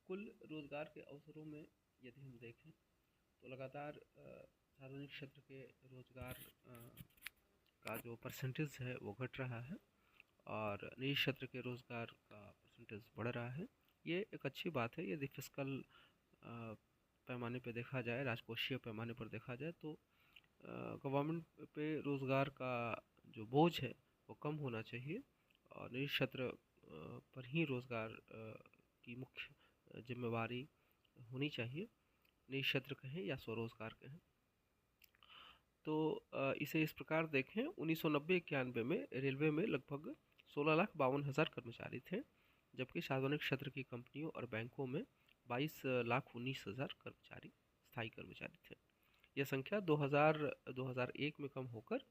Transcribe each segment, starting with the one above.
कुल रोज़गार के अवसरों में यदि हम देखें तो लगातार सार्वजनिक क्षेत्र के रोज़गार का जो परसेंटेज है वो घट रहा है और निजी क्षेत्र के रोज़गार का परसेंटेज बढ़ रहा है। ये एक अच्छी बात है। यदि फिस्कल पैमाने पर देखा जाए, राजकोषीय पैमाने पर देखा जाए तो गवर्नमेंट पे रोज़गार का जो बोझ है वो कम होना चाहिए और निजी क्षेत्र पर ही रोज़गार की मुख्य जिम्मेवारी होनी चाहिए, निजी क्षेत्र कहें या स्वरोज़गार कहें। तो इसे इस प्रकार देखें, 1990-91 में रेलवे में लगभग 16,52,000 कर्मचारी थे, जबकि सार्वजनिक क्षेत्र की कंपनियों और बैंकों में 22,19,000 कर्मचारी, स्थायी कर्मचारी थे। यह संख्या 2001 में कम होकर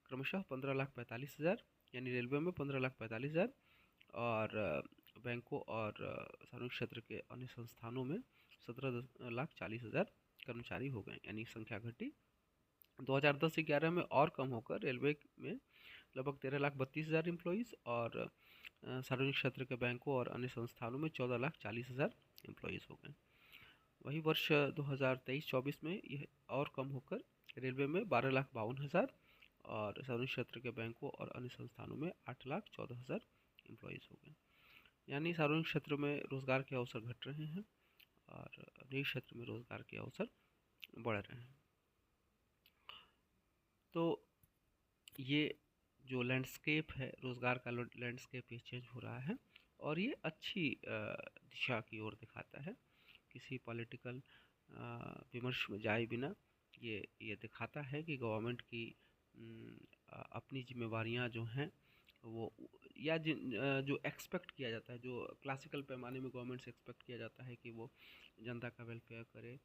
क्रमशः 15,45,000 यानी रेलवे में 15,45,000 और बैंकों और सार्वजनिक क्षेत्र के अन्य संस्थानों में 17,40,000 कर्मचारी हो गए, यानी संख्या घटी। 2010-11 में और कम होकर रेलवे में लगभग 13,32,000 एम्प्लॉयज़ और सार्वजनिक क्षेत्र के बैंकों और अन्य संस्थानों में 14,40,000 एम्प्लॉयज़ हो गए। वही वर्ष 2023-24 में यह और कम होकर रेलवे में 12,52,000 और सार्वजनिक क्षेत्र के बैंकों और अन्य संस्थानों में 8,14,000 एम्प्लॉयज़ हो गए। यानी सार्वजनिक क्षेत्र में रोज़गार के अवसर घट रहे हैं और निजी क्षेत्र में रोज़गार के अवसर बढ़ रहे हैं। तो ये जो लैंडस्केप है, रोज़गार का लैंडस्केप, ये चेंज हो रहा है और ये अच्छी दिशा की ओर दिखाता है। किसी पॉलिटिकल विमर्श में जाए बिना ये दिखाता है कि गवर्नमेंट की अपनी जिम्मेवारियां जो हैं वो, या जो एक्सपेक्ट किया जाता है, जो क्लासिकल पैमाने में गवर्नमेंट से एक्सपेक्ट किया जाता है कि वो जनता का वेलफेयर करे,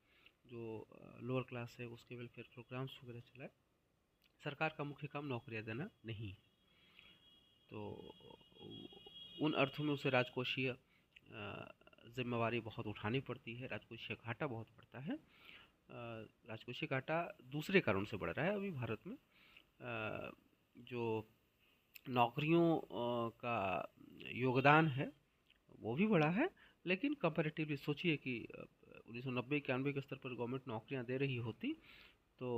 जो लोअर क्लास है उसके वेलफेयर प्रोग्राम्स वगैरह चलाए। सरकार का मुख्य काम नौकरियां देना नहीं है। तो उन अर्थों में उसे राजकोषीय जिम्मेवारी बहुत उठानी पड़ती है, राजकोषीय घाटा बहुत पड़ता है। राजकोषीय घाटा दूसरे कारणों से बढ़ रहा है अभी भारत में। जो नौकरियों का योगदान है वो भी बढ़ा है, लेकिन कंपैरेटिवली सोचिए कि 1990-91 के स्तर पर गवर्नमेंट नौकरियां दे रही होती तो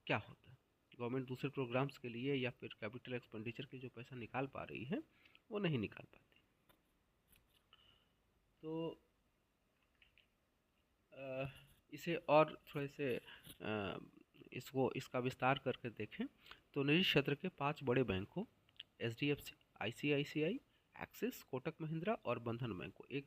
क्या होता। गवर्नमेंट दूसरे प्रोग्राम्स के लिए या फिर कैपिटल एक्सपेंडिचर के जो पैसा निकाल पा रही है वो नहीं निकाल पाती। तो इसे और थोड़े से इसका विस्तार करके देखें तो निजी क्षेत्र के 5 बड़े बैंकों HDFC, ICICI, axis, Kotak Mahindra और बंधन बैंक को एक